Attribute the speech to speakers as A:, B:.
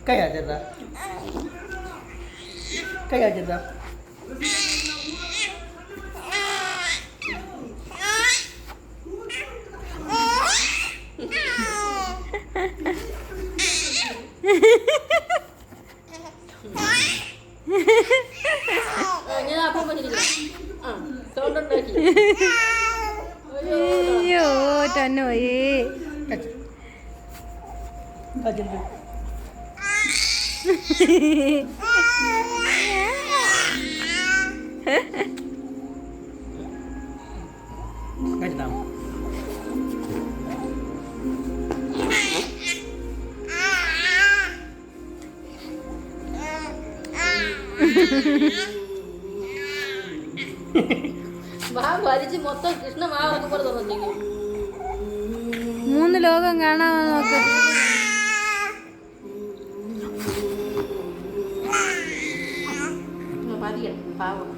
A: കൈ ആച്ചേട്ടാ കൈ ആച്ചേട്ടാ
B: അയ്യോ ടന്നോയേ
C: വലിച്ച് മൊത്തം കൃഷ്ണ മാവൊക്കെ പോലെ തോന്നിച്ചു
B: 3 ലോകം കാണാൻ നോക്ക്.
C: പാവം